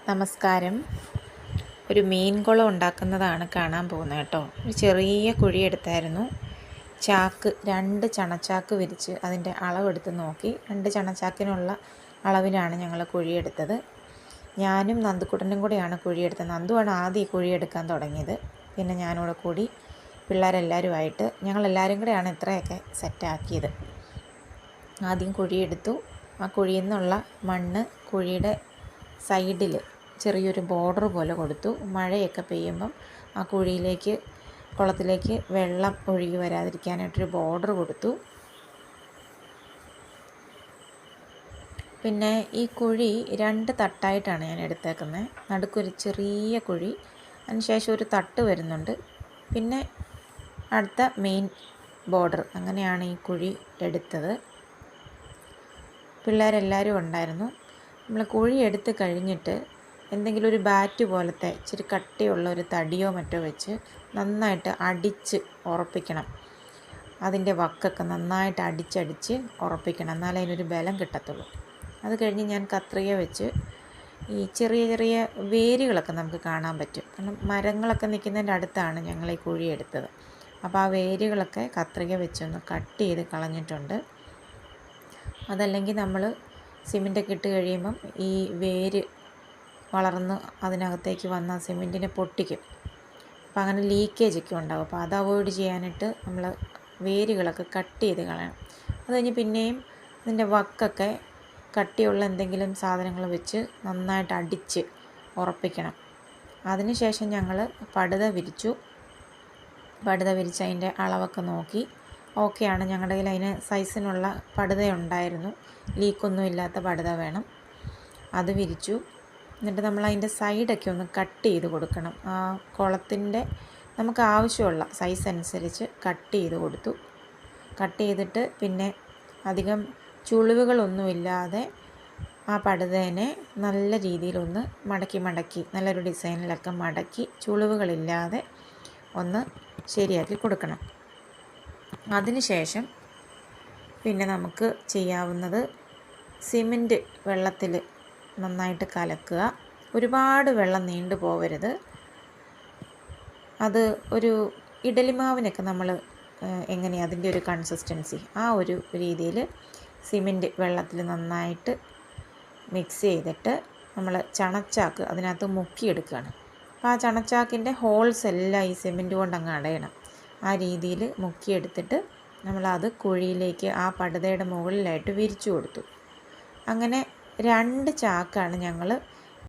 നമസ്കാരം. ഒരു മീൻ കുളം ഉണ്ടാക്കുന്നതാണ് കാണാൻ പോകുന്നത് കേട്ടോ. ഒരു ചെറിയ കുഴിയെടുത്തായിരുന്നു. ചാക്ക് 2 ചണച്ചാക്ക് വിരിച്ച് അതിൻ്റെ അളവെടുത്ത് നോക്കി. 2 ചണച്ചാക്കിനുള്ള അളവിലാണ് ഞങ്ങൾ കുഴിയെടുത്തത്. ഞാനും നന്ദുക്കുട്ടനും കൂടെയാണ് കുഴിയെടുത്തത്. നന്ദുവാണ് ആദ്യം ഈ കുഴിയെടുക്കാൻ തുടങ്ങിയത്. പിന്നെ ഞാനിവിടെ കൂടി പിള്ളേരെല്ലാവരുമായിട്ട് ഞങ്ങളെല്ലാവരും കൂടെയാണ് ഇത്രയൊക്കെ സെറ്റാക്കിയത്. ആദ്യം കുഴിയെടുത്തു. ആ കുഴിയിൽ നിന്നുള്ള മണ്ണ് കുഴിയുടെ സൈഡിൽ ചെറിയൊരു ബോർഡർ പോലെ കൊടുത്തു. മഴയൊക്കെ പെയ്യുമ്പം ആ കുളത്തിലേക്ക് വെള്ളം ഒഴുകി വരാതിരിക്കാനായിട്ടൊരു ബോർഡർ കൊടുത്തു. പിന്നെ ഈ കുഴി 2 തട്ടായിട്ടാണ് ഞാൻ എടുത്തേക്കുന്നത്. നടുക്കൊരു ചെറിയ കുഴി, അതിനുശേഷം ഒരു തട്ട് വരുന്നുണ്ട്, പിന്നെ അടുത്ത മെയിൻ ബോർഡർ. അങ്ങനെയാണ് ഈ കുഴി എടുത്തത്. പിള്ളേരെല്ലാവരും ഉണ്ടായിരുന്നു. നമ്മൾ കുഴി എടുത്ത് കഴിഞ്ഞിട്ട് എന്തെങ്കിലും ഒരു ബാറ്റ് പോലത്തെ ഇച്ചിരി കട്ടിയുള്ള ഒരു തടിയോ മറ്റോ വെച്ച് നന്നായിട്ട് അടിച്ച് ഉറപ്പിക്കണം. അതിൻ്റെ വക്കൊക്കെ നന്നായിട്ട് അടിച്ചടിച്ച് ഉറപ്പിക്കണം, എന്നാലേ അതിനൊരു ബലം കിട്ടത്തുള്ളൂ. അത് കഴിഞ്ഞ് ഞാൻ കത്രിക വെച്ച് ഈ ചെറിയ ചെറിയ വേരുകളൊക്കെ നമുക്ക് കാണാൻ പറ്റും. കാരണം മരങ്ങളൊക്കെ നിൽക്കുന്നതിൻ്റെ അടുത്താണ് ഞങ്ങൾ ഈ കുഴി എടുത്തത്. അപ്പോൾ ആ വേരുകളൊക്കെ കത്രിക വെച്ചൊന്ന് കട്ട് ചെയ്ത് കളഞ്ഞിട്ടുണ്ട്. അതല്ലെങ്കിൽ നമ്മൾ സിമെൻറ്റൊക്കെ ഇട്ട് കഴിയുമ്പം ഈ വേര് വളർന്ന് അതിനകത്തേക്ക് വന്ന സിമെൻറ്റിനെ പൊട്ടിക്കും. അപ്പോൾ അങ്ങനെ ലീക്കേജൊക്കെ ഉണ്ടാകും. അപ്പോൾ അത് അവോയ്ഡ് ചെയ്യാനായിട്ട് നമ്മൾ വേരുകളൊക്കെ കട്ട് ചെയ്ത് കളയണം. അത് കഴിഞ്ഞ് പിന്നെയും അതിൻ്റെ വക്കൊക്കെ കട്ടിയുള്ള എന്തെങ്കിലും സാധനങ്ങൾ വെച്ച് നന്നായിട്ട് അടിച്ച് ഉറപ്പിക്കണം. അതിനുശേഷം ഞങ്ങൾ പടുത വിരിച്ചു. പടുത വിരിച്ച് അതിൻ്റെ അളവൊക്കെ നോക്കി. ഓക്കെയാണ്. ഞങ്ങളുടെ കയ്യിൽ അതിന് സൈസിനുള്ള പടുത ഉണ്ടായിരുന്നു. ലീക്കൊന്നും ഇല്ലാത്ത പടുത വേണം. അത് വിരിച്ചു. എന്നിട്ട് നമ്മൾ അതിൻ്റെ സൈഡൊക്കെ ഒന്ന് കട്ട് ചെയ്ത് കൊടുക്കണം. ആ കുളത്തിൻ്റെ നമുക്ക് ആവശ്യമുള്ള സൈസ് അനുസരിച്ച് കട്ട് ചെയ്ത് കൊടുത്തു. കട്ട് ചെയ്തിട്ട് പിന്നെ അധികം ചുളിവുകളൊന്നുമില്ലാതെ ആ പടുതേനെ നല്ല രീതിയിലൊന്ന് മടക്കി നല്ലൊരു ഡിസൈനിലൊക്കെ മടക്കി ചുളിവുകളില്ലാതെ ഒന്ന് ശരിയാക്കി കൊടുക്കണം. അതിനുശേഷം പിന്നെ നമുക്ക് ചെയ്യാവുന്നത് സിമൻറ്റ് വെള്ളത്തിൽ നന്നായിട്ട് കലക്കുക. ഒരുപാട് വെള്ളം നീണ്ടു പോവരുത്. അത് ഒരു ഇഡലിമാവിനൊക്കെ നമ്മൾ എങ്ങനെയാണ് അതിൻ്റെ ഒരു കൺസിസ്റ്റൻസി, ആ ഒരു രീതിയിൽ സിമൻറ്റ് വെള്ളത്തിൽ നന്നായിട്ട് മിക്സ് ചെയ്തിട്ട് നമ്മൾ ചണച്ചാക്ക് അതിനകത്ത് മുക്കിയെടുക്കുകയാണ്. അപ്പോൾ ആ ചണച്ചാക്കിൻ്റെ ഹോൾസ് എല്ലാം ഈ സിമൻറ്റ് കൊണ്ടങ്ങ് അടയണം. ആ രീതിയിൽ മുക്കിയെടുത്തിട്ട് നമ്മളത് കുഴിയിലേക്ക് ആ പടുതയുടെ മുകളിലായിട്ട് വിരിച്ചു കൊടുത്തു. അങ്ങനെ 2 ചാക്കാണ് ഞങ്ങൾ